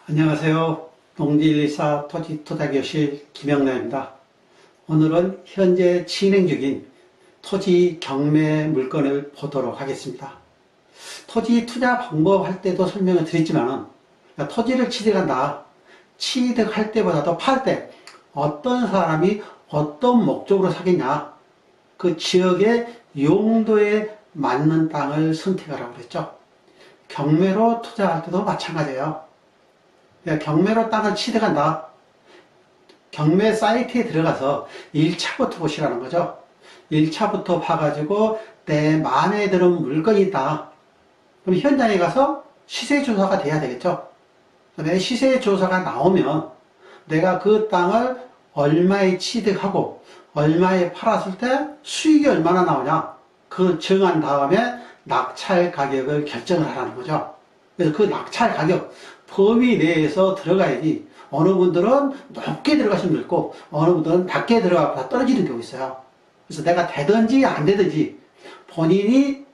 안녕하세요. 농지124 토지투자교실 김영란입니다. 오늘은 현재 진행 중인 토지 경매 물건을 보도록 하겠습니다. 토지 투자 방법 할 때도 설명을 드렸지만 토지를 취득한다. 취득할 때보다도 팔 때 어떤 사람이 어떤 목적으로 사겠냐. 그 지역의 용도에 맞는 땅을 선택하라고 그랬죠. 경매로 투자할 때도 마찬가지예요. 경매로 땅을 취득한다. 경매 사이트에 들어가서 1차부터 보시라는 거죠. 1차부터 봐가지고 내 마음에 드는 물건이 있다. 그럼 현장에 가서 시세 조사가 돼야 되겠죠. 내 시세 조사가 나오면 내가 그 땅을 얼마에 취득하고 얼마에 팔았을 때 수익이 얼마나 나오냐. 그 정한 다음에 낙찰 가격을 결정을 하라는 거죠. 그래서 그 낙찰 가격 범위 내에서 들어가야지. 어느 분들은 높게 들어가시면 있고 어느 분들은 낮게 들어가고 다 떨어지는 경우 있어요. 그래서 내가 되든지 안 되든지 본인이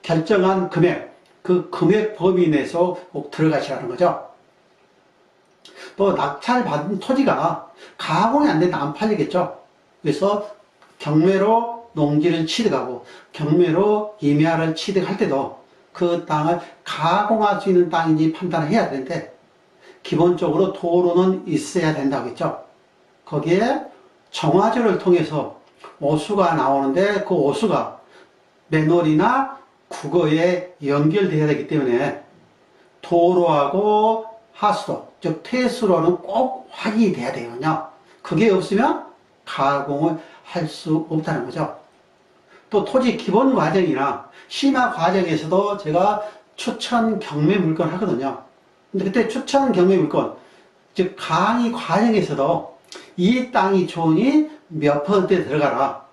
결정한 금액, 그 금액 범위 내에서 꼭 들어가시라는 거죠. 또 낙찰 받은 토지가 가공이 안 된다, 안 팔리겠죠. 그래서 경매로 농지를 취득하고 경매로 임야를 취득할 때도 그 땅을 가공할 수 있는 땅인지 판단을 해야 되는데 기본적으로 도로는 있어야 된다고 했죠. 거기에 정화조를 통해서 오수가 나오는데 그 오수가 맨홀이나 국어에 연결되어야 되기 때문에 도로하고 하수도, 즉 퇴수로는 꼭 확인이 돼야 되거든요. 그게 없으면 가공을 할 수 없다는 거죠. 또 토지 기본 과정이나 심화 과정에서도 제가 추천 경매 물건 하거든요. 근데 그때 추천 경매 물건, 즉 강의 과정에서도 이 땅이 좋으니 몇 퍼센트에 들어가라.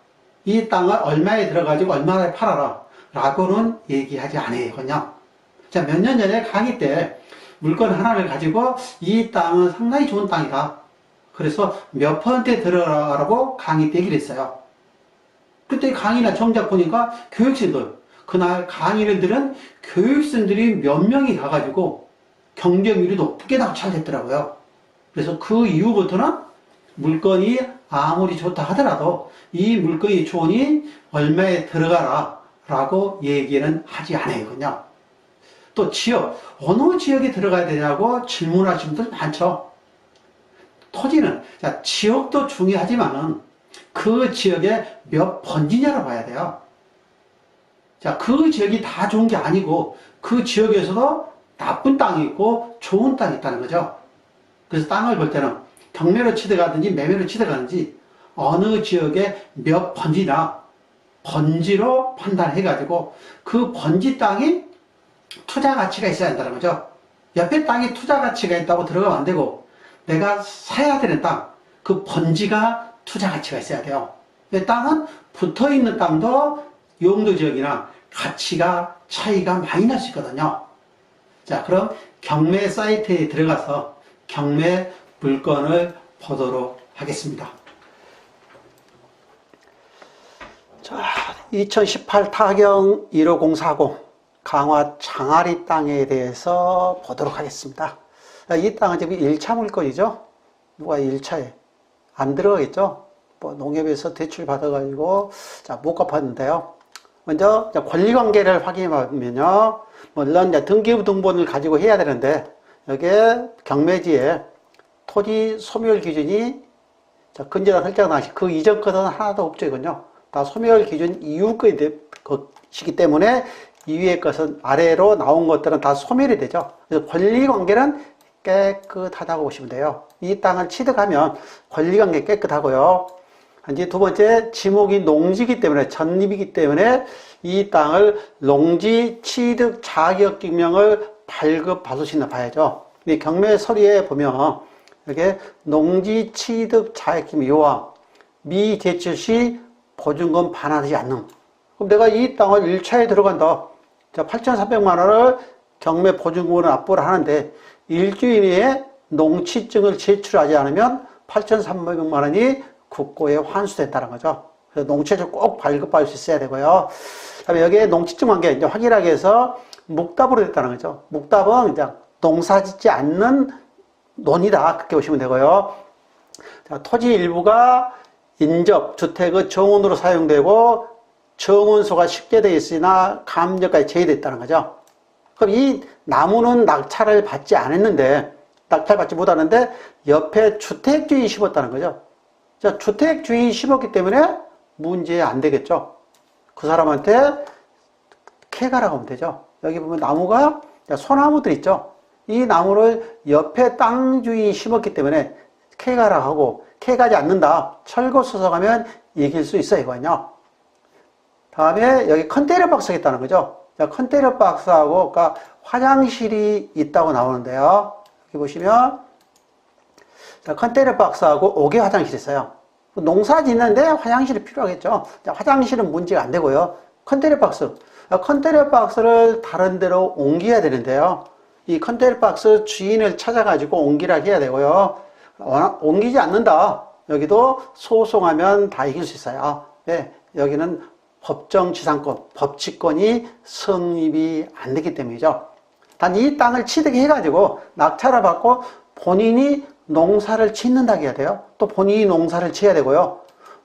이 땅을 얼마에 들어가지고 얼마에 팔아라. 라고는 얘기하지 않아요. 자, 몇 년 전에 강의 때 물건 하나를 가지고 이 땅은 상당히 좋은 땅이다. 그래서 몇 퍼센트에 들어가라고 강의 때 얘기를 했어요. 그때 강의나 정작 보니까 교육생들, 그날 강의를 들은 교육생들이 몇 명이 가가지고 경쟁률이 높게 낙찰됐더라고요. 그래서 그 이후부터는 물건이 아무리 좋다 하더라도 이 물건이 좋으니 얼마에 들어가라 라고 얘기는 하지 않아요. 또 지역, 어느 지역에 들어가야 되냐고 질문하시는 분들 많죠. 토지는, 자, 지역도 중요하지만은 그 지역에 몇 번지냐를 봐야 돼요. 자, 그 지역이 다 좋은 게 아니고 그 지역에서도 나쁜 땅이 있고 좋은 땅이 있다는 거죠. 그래서 땅을 볼 때는 경매로 취득하든지 매매로 취득하든지 어느 지역에 몇 번지나 번지로 판단해가지고 그 번지 땅이 투자 가치가 있어야 한다는 거죠. 옆에 땅이 투자 가치가 있다고 들어가면 안 되고 내가 사야 되는 땅, 그 번지가 투자 가치가 있어야 돼요. 땅은 붙어 있는 땅도 용도 지역이나 가치가 차이가 많이 날 수 있거든요. 자, 그럼 경매 사이트에 들어가서 경매 물건을 보도록 하겠습니다. 자, 2018 타경 15040 강화 장아리 땅에 대해서 보도록 하겠습니다. 이 땅은 지금 1차 물건이죠. 누가 1차에 안 들어가겠죠? 뭐 농협에서 대출 받아가지고, 자, 못 갚았는데요. 먼저, 권리관계를 확인해보면요. 물론, 이제 등기부등본을 가지고 해야 되는데, 여기에 경매지에 토지 소멸 기준이, 자, 근저당 설정 당시 그 이전 것은 하나도 없죠, 다 소멸 기준 이후 것이기 때문에 이 위의 것은 아래로 나온 것들은 다 소멸이 되죠. 그래서 권리관계는 깨끗하다고 보시면 돼요. 이 땅을 취득하면 권리관계 깨끗하고요. 이제 두 번째, 지목이 농지이기 때문에, 전입이기 때문에 이 땅을 농지 취득 자격증명을 발급받을 수 있나 봐야죠. 이 경매 서류에 보면 이렇게 농지 취득 자격증명 요항 미제출 시 보증금 반환하지 않는. 그럼 내가 이 땅을 1차에 들어간다. 자, 8,300만 원을 경매 보증금으로 납부를 하는데 일주일 이내에 농취증을 제출하지 않으면 8,300만 원이 국고에 환수됐다는 거죠. 그래서 농취증을 꼭 발급받을 수 있어야 되고요. 그다음에 여기에 농취증 관계 이제 확인하기 위해서 묵답으로 됐다는 거죠. 묵답은 이제 농사 짓지 않는 논이다. 그렇게 보시면 되고요. 자, 토지 일부가 인접, 주택의 정원으로 사용되고 정원수가 쉽게 되어 있으나 감정까지 제외되어 있다는 거죠. 그럼 이 나무는 낙찰을 받지 않았는데, 낙찰받지 못하는데 옆에 주택주인이 심었다는 거죠. 자, 주택주인이 심었기 때문에 문제 안 되겠죠. 그 사람한테 캐가라고 하면 되죠. 여기 보면 나무가 소나무들 있죠. 이 나무를 옆에 땅 주인이 심었기 때문에 캐가라 하고 캐가지 않는다. 철거 수석하면 이길 수 있어요, 이거는요. 다음에 여기 컨테이너 박스가 있다는 거죠. 자, 컨테이너 박스하고 그러니까 화장실이 있다고 나오는데요. 여기 보시면 자, 컨테이너 박스하고 5개 화장실이 있어요. 농사 짓는데 화장실이 필요하겠죠. 자, 화장실은 문제가 안 되고요. 컨테이너 박스. 컨테이너 박스를 다른 데로 옮겨야 되는데요. 이 컨테이너 박스 주인을 찾아가지고 옮기라 해야 되고요. 옮기지 않는다. 여기도 소송하면 다 이길 수 있어요. 네, 여기는 법정지상권, 법치권이 성립이 안 되기 때문이죠. 단 이 땅을 취득해가지고 낙찰을 받고 본인이 농사를 짓는다고 해야 돼요. 또 본인이 농사를 지어야 되고요.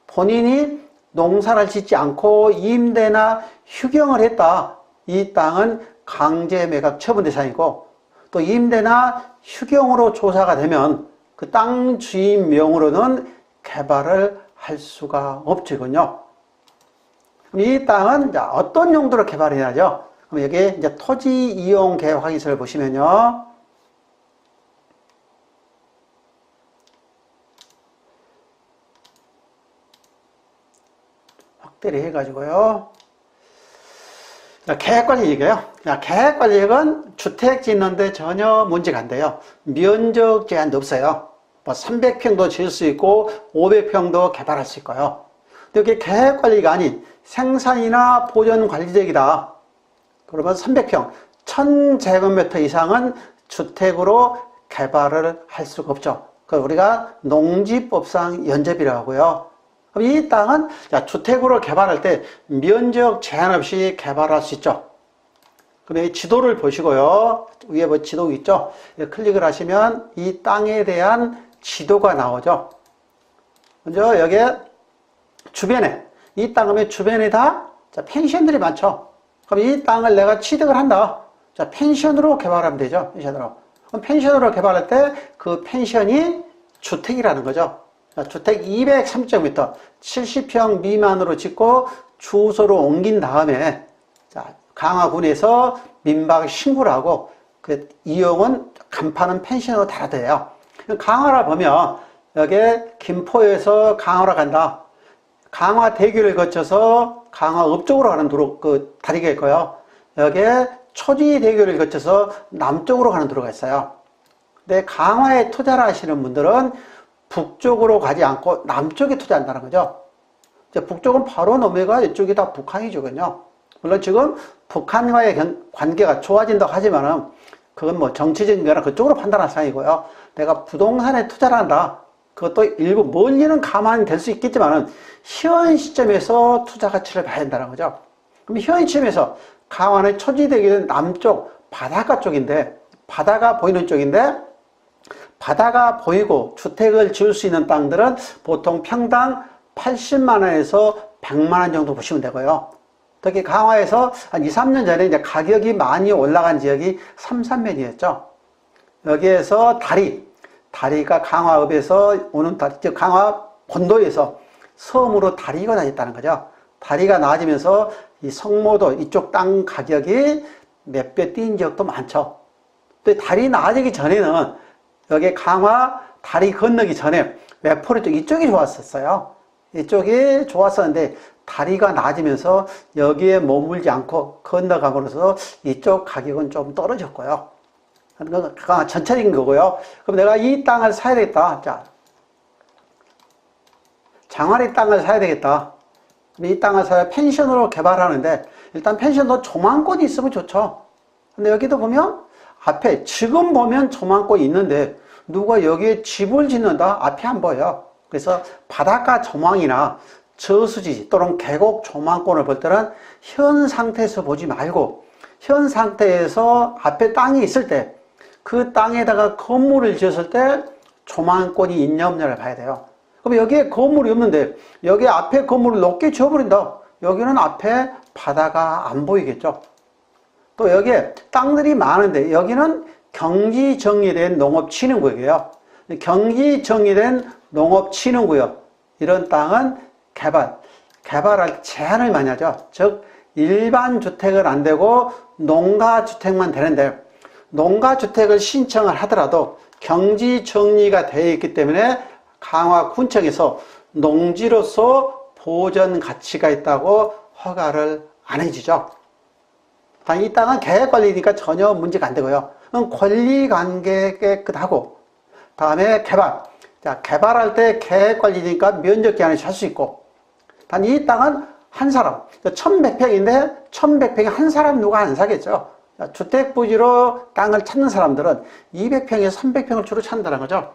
본인이 농사를 짓지 않고 임대나 휴경을 했다. 이 땅은 강제 매각 처분 대상이고 또 임대나 휴경으로 조사가 되면 그 땅 주인 명으로는 개발을 할 수가 없지군요. 이 땅은 어떤 용도로 개발해야죠? 그럼 여기 이제 토지 이용 계획 확인서를 보시면요. 확대를 해가지고요. 계획관리 얘기예요. 계획관리액은 주택 짓는데 전혀 문제가 안 돼요. 면적 제한도 없어요. 뭐 300평도 지을 수 있고 500평도 개발할 수 있고요. 근데 이게 계획관리가 아닌 생산이나 보존관리지역이다. 그러면 300평, 1000제곱미터 이상은 주택으로 개발을 할 수가 없죠. 그 우리가 농지법상 연접이라고 하고요. 그럼 이 땅은 주택으로 개발할 때 면적 제한 없이 개발할 수 있죠. 그럼 이 지도를 보시고요. 위에 뭐 지도 있죠. 클릭을 하시면 이 땅에 대한 지도가 나오죠. 먼저 여기에 주변에 이 땅의 주변에 다 펜션들이 많죠. 그럼 이 땅을 내가 취득을 한다. 자, 펜션으로 개발하면 되죠. 펜션으로. 그럼 펜션으로 개발할 때 그 펜션이 주택이라는 거죠. 자, 주택 230제곱미터 70평 미만으로 짓고 주소로 옮긴 다음에 자, 강화군에서 민박 신고를 하고 그 이용은 간판은 펜션으로 달아야 돼요. 강화라 보면 여기 김포에서 강화로 간다. 강화대교를 거쳐서 강화읍 쪽으로 가는 도로, 그 다리가 있고요. 여기에 초지대교를 거쳐서 남쪽으로 가는 도로가 있어요. 근데 강화에 투자를 하시는 분들은 북쪽으로 가지 않고 남쪽에 투자한다는 거죠. 북쪽은 바로 넘어가 이쪽이 다 북한이죠. 물론 지금 북한과의 관계가 좋아진다고 하지만은 그건 뭐 정치적인 거나 그쪽으로 판단할 사항이고요. 내가 부동산에 투자를 한다. 그것도 일부 멀리는 가만히 될 수 있겠지만은 현 시점에서 투자 가치를 봐야 된다는 거죠. 그럼 현 시점에서 강화의 초지대교는 남쪽 바닷가 쪽인데 바다가 보이는 쪽인데 바다가 보이고 주택을 지을 수 있는 땅들은 보통 평당 80만 원에서 100만 원 정도 보시면 되고요. 특히 강화에서 한 2, 3년 전에 이제 가격이 많이 올라간 지역이 삼산면이었죠. 여기에서 다리가 강화읍에서 오는 다리, 즉 강화 본도에서 섬으로 다리가 나있다는 거죠. 다리가 나아지면서 이 성모도 이쪽 땅 가격이 몇 배 뛴 지역도 많죠. 또 다리 나아지기 전에는 여기 강화 다리 건너기 전에 외포리 쪽 이쪽이 좋았었어요. 이쪽이 좋았었는데 다리가 나아지면서 여기에 머물지 않고 건너감으로써 이쪽 가격은 좀 떨어졌고요. 그건 전체적인 거고요. 그럼 내가 이 땅을 사야 되겠다. 자, 장안의 땅을 사야 되겠다. 이 땅을 사야 펜션으로 개발하는데 일단 펜션도 조망권이 있으면 좋죠. 근데 여기도 보면 앞에 지금 보면 조망권이 있는데 누가 여기에 집을 짓는다? 앞이 안 보여요. 그래서 바닷가 조망이나 저수지 또는 계곡 조망권을 볼 때는 현 상태에서 보지 말고 현 상태에서 앞에 땅이 있을 때 그 땅에다가 건물을 지었을 때 조망권이 있냐 없냐를 봐야 돼요. 그럼 여기에 건물이 없는데 여기 앞에 건물을 높게 지어버린다. 여기는 앞에 바다가 안 보이겠죠. 또 여기에 땅들이 많은데 여기는 경지 정리된 농업진흥구역이에요. 경지 정리된 농업진흥구역, 이런 땅은 개발할 제한을 많이 하죠. 즉 일반 주택은 안 되고 농가주택만 되는데, 농가주택을 신청을 하더라도 경지 정리가 되어 있기 때문에 강화군청에서 농지로서 보전 가치가 있다고 허가를 안 해주죠. 이 땅은 계획관리니까 전혀 문제가 안 되고요. 권리관계 깨끗하고, 다음에 개발. 자, 개발할 때 계획관리니까 면적제한을 할 수 있고, 단 이 땅은 한 사람, 1100평인데 1100평에 한 사람 누가 안 사겠죠. 주택부지로 땅을 찾는 사람들은 200평에서 300평을 주로 찾는다는 거죠.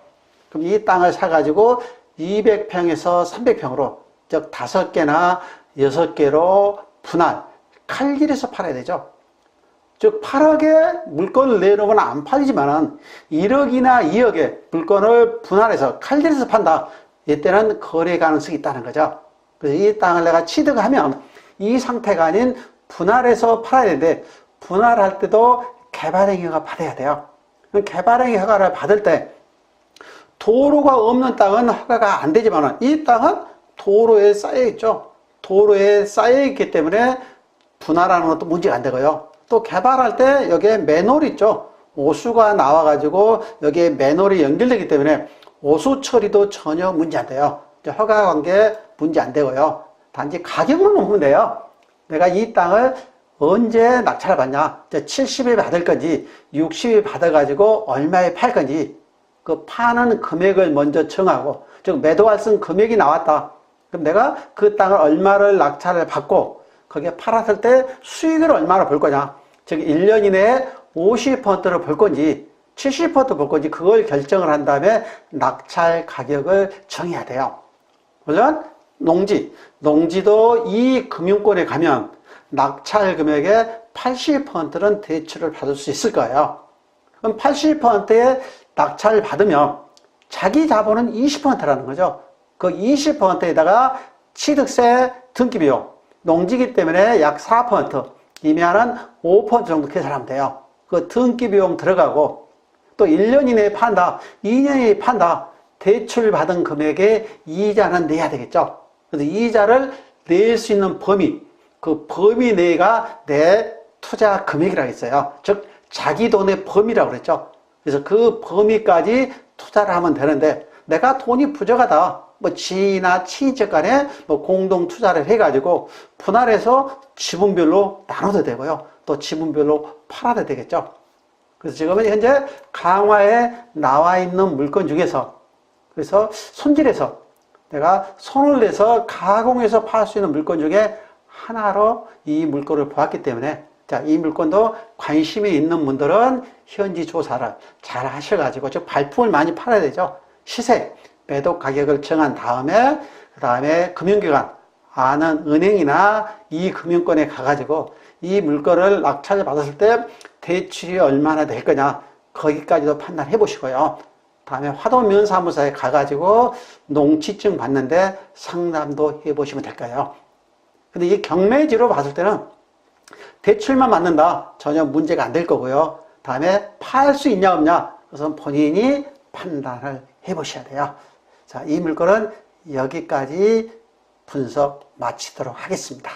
그럼 이 땅을 사가지고 200평에서 300평으로, 즉 5개나 6개로 분할, 칼길에서 팔아야 되죠. 즉 8억에 물건을 내놓으면 안 팔리지만은 1억이나 2억에 물건을 분할해서 칼길에서 판다. 이때는 거래 가능성이 있다는 거죠. 그래서 이 땅을 내가 취득하면 이 상태가 아닌 분할해서 팔아야 되는데, 분할할 때도 개발행위가 받아야 돼요. 개발행위 허가를 받을 때 도로가 없는 땅은 허가가 안 되지만 이 땅은 도로에 쌓여 있죠. 도로에 쌓여 있기 때문에 분할하는 것도 문제가 안 되고요. 또 개발할 때 여기에 맨홀 있죠. 오수가 나와가지고 여기에 맨홀이 연결되기 때문에 오수 처리도 전혀 문제 안 돼요. 허가 관계 문제 안 되고요. 단지 가격만 보면 돼요. 내가 이 땅을 언제 낙찰을 받냐, 70에 받을 건지 60에 받아가지고 얼마에 팔 건지, 그 파는 금액을 먼저 정하고, 즉 매도할 수 있는 금액이 나왔다. 그럼 내가 그 땅을 얼마를 낙찰을 받고 거기에 팔았을 때 수익을 얼마나 벌 거냐, 즉 1년 이내에 50%를 벌 건지 70% 벌 건지 그걸 결정을 한 다음에 낙찰 가격을 정해야 돼요. 물론 농지도 이 금융권에 가면 낙찰 금액의 80%는 대출을 받을 수 있을 거예요. 그럼 80%의 낙찰을 받으면 자기 자본은 20%라는 거죠. 그 20%에다가 취득세, 등기비용, 농지기 때문에 약 4%이면은 5% 정도 계산하면 돼요. 그 등기비용 들어가고, 또 1년 이내에 판다, 2년 이내에 판다, 대출 받은 금액의 이자는 내야 되겠죠. 그래서 이자를 낼 수 있는 범위, 그 범위 내가 내 투자 금액이라고 했어요. 즉 자기 돈의 범위라고 그랬죠. 그래서 그 범위까지 투자를 하면 되는데, 내가 돈이 부족하다, 지인이나 친인척 간에 공동 투자를 해가지고 분할해서 지분별로 나눠도 되고요. 또 지분별로 팔아도 되겠죠. 그래서 지금은 현재 강화에 나와 있는 물건 중에서, 그래서 손질해서 내가 손을 내서 가공해서 팔 수 있는 물건 중에 하나로 이 물건을 보았기 때문에, 자, 이 물건도 관심이 있는 분들은 현지 조사를 잘 하셔가지고, 즉 발품을 많이 팔아야 되죠. 시세, 매도 가격을 정한 다음에, 그 다음에 금융기관, 아는 은행이나 이 금융권에 가가지고 이 물건을 낙찰을 받았을 때 대출이 얼마나 될 거냐, 거기까지도 판단해 보시고요. 다음에 화도면사무소에 가가지고 농지증 받는데 상담도 해보시면 될까요? 근데 이 경매지로 봤을 때는 대출만 받는다, 전혀 문제가 안 될 거고요. 다음에 팔 수 있냐 없냐, 그것은 본인이 판단을 해보셔야 돼요. 자, 이 물건은 여기까지 분석 마치도록 하겠습니다.